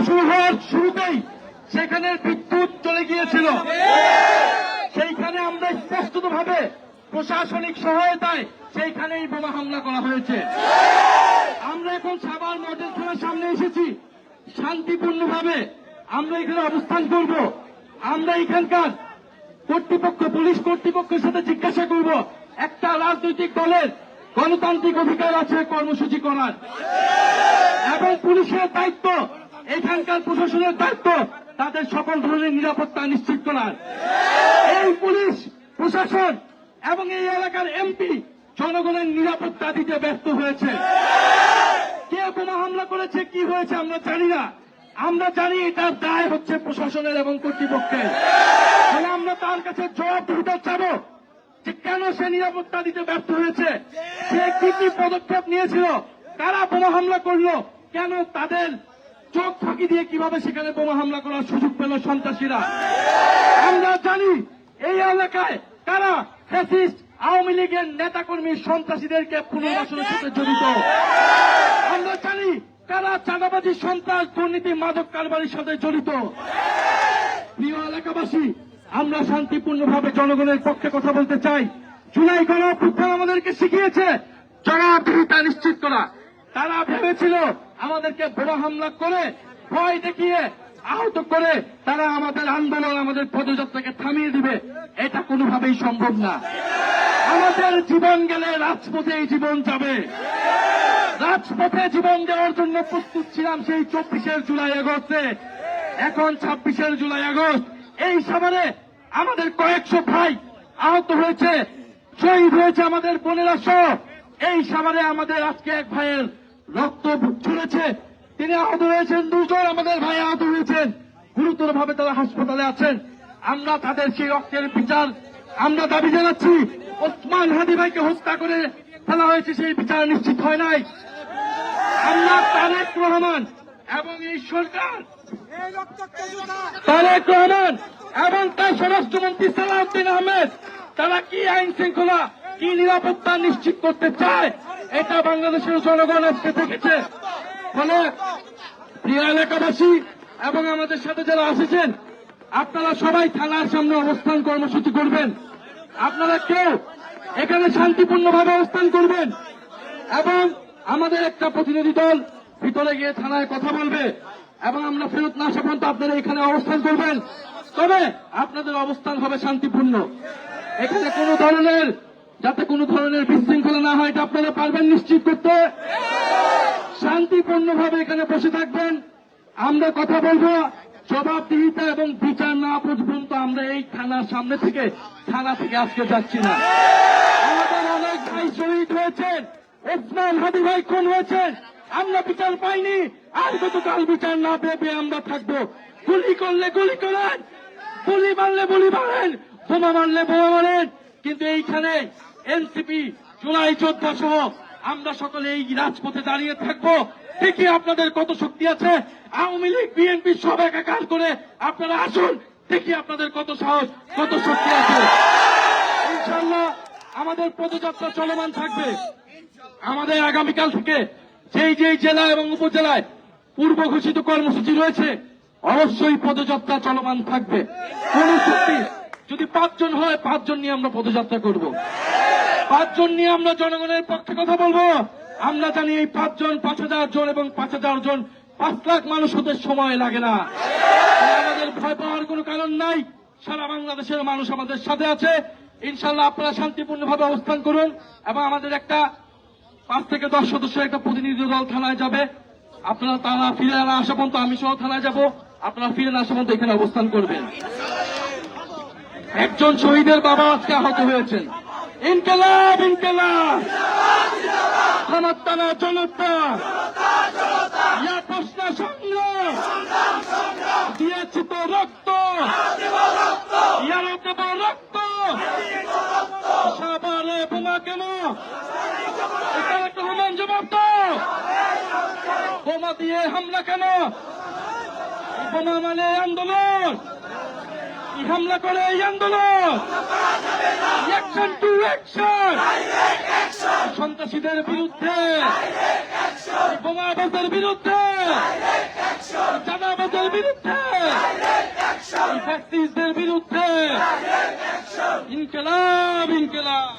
শুরু হওয়ার শুরুতেই সেখানে বিদ্যুৎ চলে গিয়েছিল। সেইখানে আমরা স্পষ্টভাবে প্রশাসনিক সহায়তায় সেইখানেই বোমা হামলা করা হয়েছে। আমরা এখন সাভার মডেল থানার সামনে এসেছি, শান্তিপূর্ণভাবে আমরা এখানে অবস্থান করব। আমরা এখানকার কর্তৃপক্ষ, পুলিশ কর্তৃপক্ষের সাথে জিজ্ঞাসা করব, একটা রাজনৈতিক দলের গণতান্ত্রিক অধিকার আছে কর্মসূচি করার, এবং পুলিশের দায়িত্ব, এখানকার প্রশাসনের দায়িত্ব তাদের সকল ধরনের নিরাপত্তা নিশ্চিত করার। এই পুলিশ প্রশাসন এবং এই এলাকার এমপি জনগণের নিরাপত্তা দিতে ব্যর্থ হয়েছে। কে বোমা হামলা করেছে, কি হয়েছে আমরা জানি না। আমরা জানি এটার দায় হচ্ছে প্রশাসনের এবং কর্তৃপক্ষের। তাহলে আমরা তার কাছে জবাবদিহিতা চাবো যে কেন সে নিরাপত্তা দিতে ব্যর্থ হয়েছে, সে কি কি পদক্ষেপ নিয়েছিল, কারা বোমা হামলা করলো, কেন তাদের চোখ ফাঁকি দিয়ে কিভাবে সেখানে বোমা হামলা করার সুযোগ পেল সন্ত্রাসীরা। আমরা জানি এই এলাকায় কারা ফ্যাসিস্ট আওয়ামী লীগের নেতাকর্মী সন্ত্রাসীদেরকে পুনর্বাসনের সাথে জড়িত। আমরা জানি কারা চাঁদাবাজি, সন্ত্রাস, দুর্নীতি, মাদক কারবারির সাথে জড়িত। প্রিয় এলাকাবাসী, আমরা শান্তিপূর্ণভাবে জনগণের পক্ষে কথা বলতে চাই। জুলাই গণঅভ্যুত্থান আমাদেরকে শিখিয়েছে জবাবদিহিতা নিশ্চিত করা। তারা ভেবেছিল আমাদেরকে বোমা হামলা করে, ভয় দেখিয়ে, আহত করে তারা আমাদের আন্দোলন, আমাদের পদযাত্রাকে থামিয়ে দিবে। এটা কোনোভাবেই সম্ভব না। আমাদের জীবন গেলে রাজপথেই জীবন যাবে। রাজপথে জীবন দেওয়ার জন্য প্রস্তুত ছিলাম সেই 24 জুলাই আগস্টে। এখন 26 জুলাই আগস্ট। এই সাভারে আমাদের কয়েকশো ভাই আহত হয়েছে, শহীদ হয়েছে আমাদের বোনেরা সহ। এই সাভারে আমাদের আজকে এক ভাইয়ের রক্ত ঝরেছে, তিনি আহত হয়েছেন। 2 জন আমাদের ভাই আহত হয়েছেন, গুরুতরভাবে তারা হাসপাতালে আছেন। আমরা তাদের সেই রক্তের বিচার আমরা দাবি জানাচ্ছি। ওসমান হাদি ভাইকে হত্যা করে ফেলা হয়েছে, সেই বিচার নিশ্চিত হয় নাই। আমরা তারেক রহমান এবং এই সরকার, তারেক রহমান এবং তার স্বরাষ্ট্রমন্ত্রী সালাউদ্দিন আহমেদ, তারা কি আইন শৃঙ্খলা, কি নিরাপত্তা নিশ্চিত করতে চায়, এটা বাংলাদেশের জনগণ আজকে দেখেছে। ফলে প্রিয় এলাকাবাসী এবং আমাদের সাথে যারা এসেছেন, আপনারা সবাই থানার সামনে অবস্থান কর্মসূচি করবেন। আপনারা কেউ এখানে শান্তিপূর্ণভাবে অবস্থান করবেন এবং আমাদের একটা প্রতিনিধি দল ভিতরে গিয়ে থানায় কথা বলবে এবং আমরা ফেরত না আসা পর্যন্ত আপনারা এখানে অবস্থান করবেন। তবে আপনাদের অবস্থান হবে শান্তিপূর্ণ। এখানে যাতে কোনো ধরনের বিশৃঙ্খলা না হয়, এটা আপনারা পারবেন নিশ্চিত করতে। শান্তিপূর্ণভাবে এখানে বসে থাকবেন, আমরা কথা বলবো। জবাবদিহিতা এবং বিচার না পর্যন্ত আমরা এই থানার সামনে থেকে আজকে যাচ্ছি না। আমাদের অনেক ভাই শহীদ হয়েছেন, ওসমান হাদি ভাই খুন হয়েছেন, আমরা বিচার পাইনি। আর গতকাল বিচার না পেয়ে আমরা থাকবো। গুলি করলে গুলি করেন, গুলি মারলে গুলি মারেন, বোমা মারলে বোমা মারেন, কিন্তু এইখানে এনসিপি, জুলাই যোদ্ধা সহ আমরা সকলে এই রাজপথে দাঁড়িয়ে থাকবো। দেখি আপনাদের কত শক্তি আছে। আওয়ামী লীগ, বিএনপি সব একাকার করে আপনারা আসুন, দেখি আপনাদের কত সাহস, কত শক্তি আছে। ইনশাআল্লাহ আমাদের পদযাত্রা চলমান থাকবে। আমাদের আগামীকাল থেকে যেই জেলা এবং উপজেলায় পূর্ব ঘোষিত কর্মসূচি রয়েছে, অবশ্যই পদযাত্রা চলমান থাকবে। কোন শক্তি যদি 5 জন হয়, 5 জন নিয়ে আমরা পদযাত্রা করব। 5 জন নিয়ে আমরা জনগণের পক্ষে কথা বলবো। আমরা জানি এই 5 জন 5000 জন এবং 5000 জন 5 লাখ মানুষ হতে সময় লাগে না। আমাদের ভয় পাওয়ার কোনো কারণ নাই। সারা বাংলাদেশের মানুষ আমাদের সাথে আছে। ইনশাআল্লাহ আপনারা শান্তিপূর্ণভাবে অবস্থান করুন এবং আমাদের একটা 5 থেকে 10 সদস্যের একটা প্রতিনিধি দল থানায় যাবে। আপনারা তারা ফিরে না আসা পর্যন্ত আমি সহ থানায় যাব। আপনারা ফিরে না আসা পর্যন্ত এখানে অবস্থান করবেন। একজন শহীদের বাবা আজকে আহত হয়েছেন। ইনকিলাব ইনকিলাব, জনতা জনতা, ইয়া প্রশ্ন সংগ্রাম, দিয়েছি তো রক্ত, ইয়ারও দেব রক্ত, সাভারে বোমা কেন, তারেক রহমান জবাব দাও, বোমা দিয়ে হামলা কেন, বোমা মানে আন্দোলন, হামলা করে এই আন্দোলন, অ্যাকশন টু অ্যাকশন, সন্ত্রাসীদের বিরুদ্ধে, বোমাবাজের বিরুদ্ধে, চাঁদাবাজের বিরুদ্ধে, এই ফ্যাসিস্টদের বিরুদ্ধে ইনকিলাব ইনকিলাব।